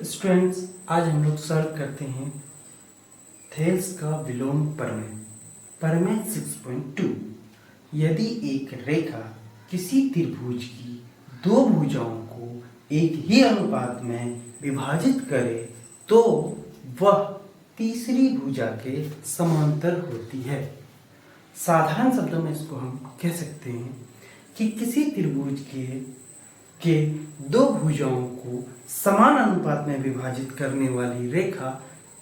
Students, आज हम लोग सॉल्व करते हैं थेल्स का विलोम प्रमेय। प्रमेय 6.2। यदि एक रेखा किसी त्रिभुज की दो भुजाओं को एक ही अनुपात में विभाजित करे तो वह तीसरी भुजा के समांतर होती है। साधारण शब्दों में इसको हम कह सकते हैं कि किसी त्रिभुज के दो भुजाओं को समान अनुपात में विभाजित करने वाली रेखा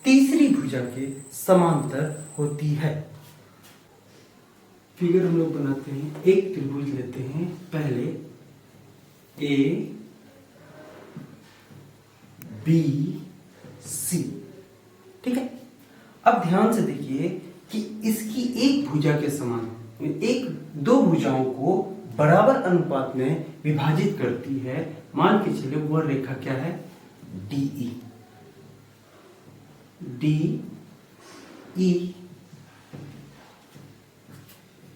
तीसरी भुजा के समांतर होती है। फिगर हम लोग बनाते हैं। एक त्रिभुज लेते हैं, पहले ए बी सी, ठीक है। अब ध्यान से देखिए कि इसकी एक भुजा के समान दो भुजाओं को बराबर अनुपात में विभाजित करती है। मान के चलिए वह रेखा क्या है, DE। DE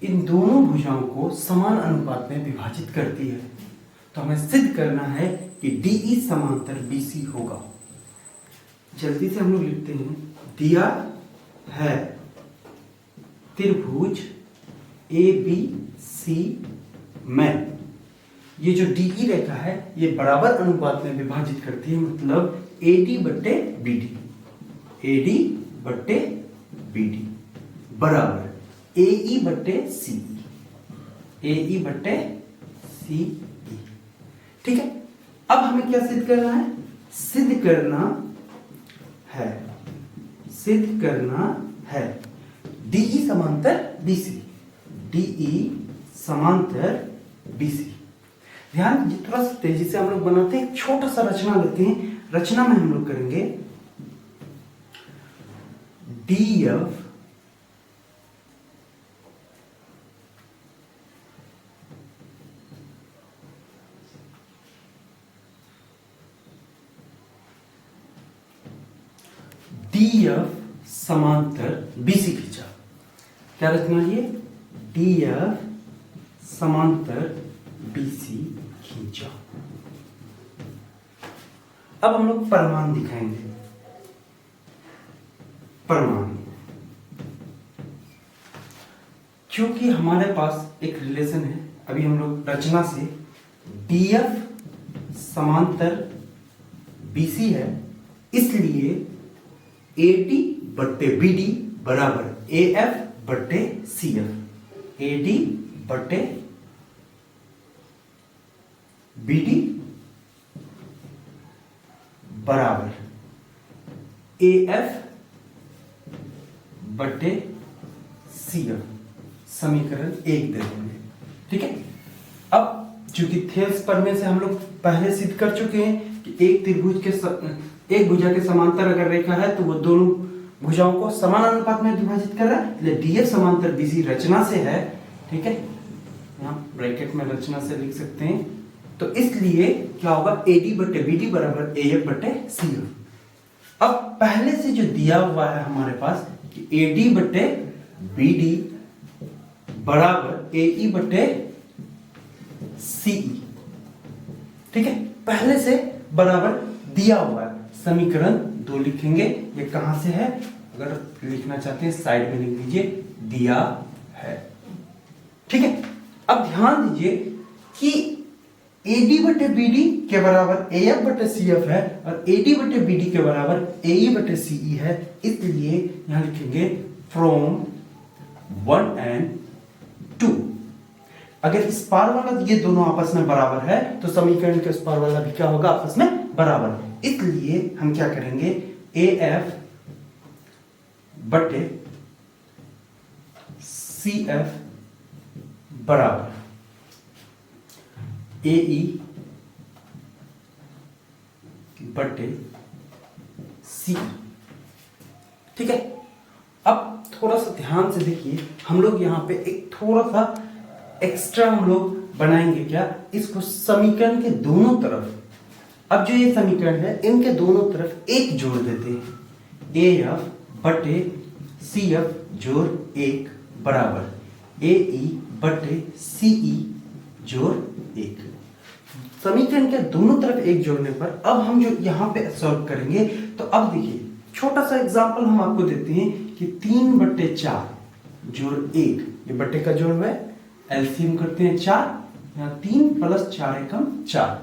इन दोनों भुजाओं को समान अनुपात में विभाजित करती है। तो हमें सिद्ध करना है कि DE समांतर BC होगा। जल्दी से हम लोग लिखते हैं। दिया है त्रिभुज ABC में ये जो DE रेखा है ये बराबर अनुपात में विभाजित करती है, मतलब AD बट्टे BD बराबर AE बट्टे CE। ठीक है। अब हमें क्या सिद्ध करना है? सिद्ध करना है DE समांतर BC। ध्यान दीजिए, थोड़ा सा तेजी से हम लोग बनाते हैं। छोटा सा रचना लेते हैं। रचना में हम लोग करेंगे DF समांतर BC खींचा। क्या रचना लिए? DF समांतर BC खींचा। अब हम लोग परिमाण दिखाएंगे। परिमाण, क्योंकि हमारे पास एक रिलेशन है, अभी हम लोग रचना से DF समांतर BC है, इसलिए AD बट्टे BD बराबर AF बट्टे CF। AD बट्टे BD बराबर AF बट्टे CF। समीकरण 1 दे देंगे, ठीक है। अब चूंकि थेल्स प्रमेय से हम लोग पहले सिद्ध कर चुके हैं कि एक त्रिभुज के एक भुजा के समांतर अगर रेखा है तो वो दोनों भुजाओं को समान अनुपात में विभाजित कर रहा है, इसलिए DF समांतर BC रचना से है, ठीक है। यहाँ ब्रैकेट में रचना से लिख सकते हैं। तो इसलिए क्या होगा, AD बट्टे BD बराबर AF बट्टे CF। अब पहले से जो दिया हुआ है हमारे पास कि AD बट्टे BD बराबर AE बट्टे CE, ठीक है। पहले से बराबर दिया हुआ है। समीकरण 2 लिखेंगे। ये कहां से है? अगर लिखना चाहते हैं साइड में लिख लीजिए, दिया है, ठीक है। अब ध्यान दीजिए कि AD बटे BD के बराबर AF बटे CF है और AD बटे BD के बराबर AE बटे CE है, इसलिए यहां लिखेंगे फ्रॉम 1 and 2। अगर इस पार वाला ये दोनों आपस में बराबर है तो समीकरण के उस पार वाला भी क्या होगा, आपस में बराबर। इसलिए हम क्या करेंगे, AF बटे CF बराबर AE बटे CE, ठीक है। अब थोड़ा सा ध्यान से देखिए, हम लोग यहाँ पे एक थोड़ा सा एक्स्ट्रा हम लोग बनाएंगे। क्या? इसको समीकरण के दोनों तरफ, अब जो ये समीकरण है इनके दोनों तरफ एक जोड़ देते हैं। AF बटे CF जोड़ 1 बराबर AE बटे CE जोड़ 1। समीकरण के दोनों तरफ एक जोड़ने पर अब हम जो यहाँ पे सॉल्व करेंगे, तो अब देखिए छोटा सा एग्जांपल हम आपको देते हैं कि 3/4 जोड़ 1, ये बट्टे का जोड़ है, एलसीएम करते हैं 4, यहाँ 3 + 4 एकम 4।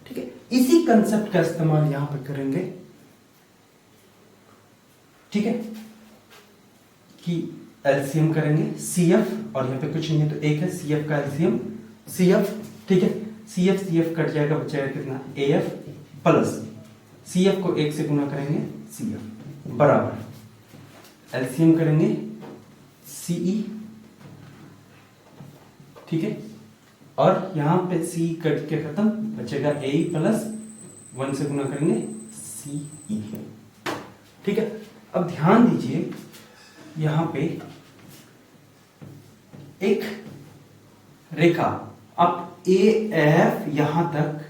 ठीक है, इसी कंसेप्ट का इस्तेमाल यहां पर करेंगे। ठीक है, कि एलसीएम करेंगे सीएफ, और यहाँ पे कुछ नहीं है तो एक है सीएफ का एलसीएम सीएफ। ठीक है, सीएफ सीएफ कट जाएगा, बचेगा कितना एएफ प्लस सीएफ को 1 से गुना करेंगे सीएफ बराबर एलसीएम करेंगे सीई। ठीक है, और यहां पे सी कट के खत्म, बचेगा ए प्लस 1 से गुना करेंगे सीई। ठीक है, अब ध्यान दीजिए यहां पे एक रेखा, अब ए एफ यहां तक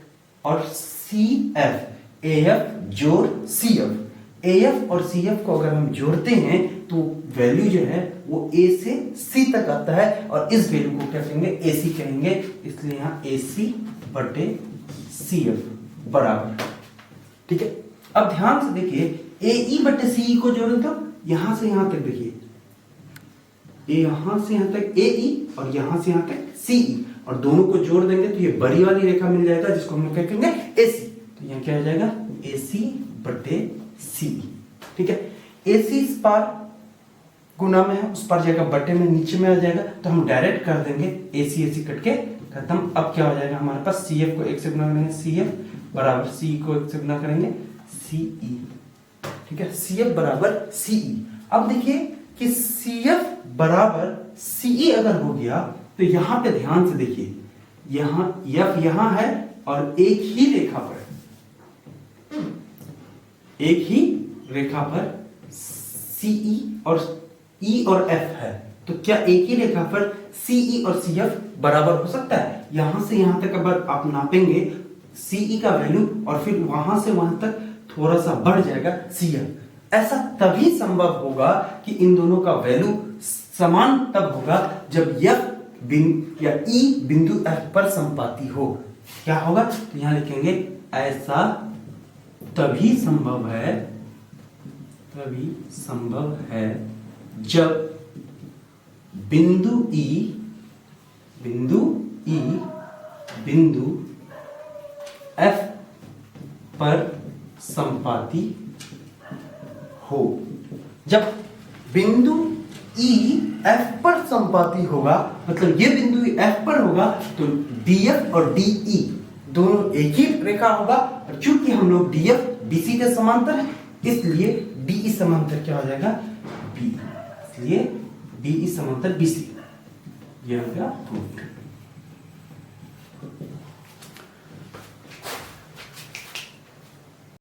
और सी एफ, ए एफ जोड़ सी एफ, ए एफ और सी एफ को अगर हम जोड़ते हैं तो वैल्यू जो है वो ए से सी तक आता है, और इस वैल्यू को क्या कहेंगे ए सी कहेंगे, इसलिए यहां ए सी बटे सी एफ बराबर। ठीक है, अब ध्यान से देखिए ए ई बटे सी को जोड़े तो यहां से यहां तक देखिए, यहां से यहां तक ए ई और यहां से यहां तक सी ई, और दोनों को जोड़ देंगे तो ये बड़ी वाली रेखा मिल जाएगा जिसको हम क्या कहेंगे ए सी। तो यहां क्या आ जाएगा ए सी बटे सी। ठीक है, ए सी इस पार गुना में है, उस पार जाएगा बटे में, नीचे में आ जाएगा, तो हम डायरेक्ट कर देंगे ए सी कट के खत्म। अब क्या हो जाएगा हमारे पास सी एफ को 1 से गुना करेंगे सी एफ बराबर सी को 1 से गुना करेंगे सी ई। ठीक है, सी एफ बराबर सी ई। अब देखिए कि सी एफ बराबर सी ई अगर हो गया तो यहां पे ध्यान से देखिए, यहां एफ यहां है और एक ही रेखा पर सीई और ई और एफ है, तो क्या एक ही रेखा पर सीई और सीएफ बराबर हो सकता है? यहां से यहां तक अगर आप नापेंगे सीई का वैल्यू और फिर वहां से वहां तक थोड़ा सा बढ़ जाएगा सीएफ। ऐसा तभी संभव होगा कि इन दोनों का वैल्यू समान तब होगा जब एफ या ई बिंदु एफ पर संपाती हो। क्या होगा? तो यहां लिखेंगे ऐसा तभी संभव है जब बिंदु ई बिंदु एफ पर संपाती हो। जब बिंदु ई एफ पर संपाती होगा, मतलब ये बिंदु एफ पर होगा, तो डीएफ और डीई दोनों एक ही रेखा होगा, और चूंकि हम लोग डीएफ बीसी के समांतर है इसलिए डीई समांतर क्या हो जाएगा बी, इसलिए डीई समांतर बीसी। ये हो गया प्रूफ।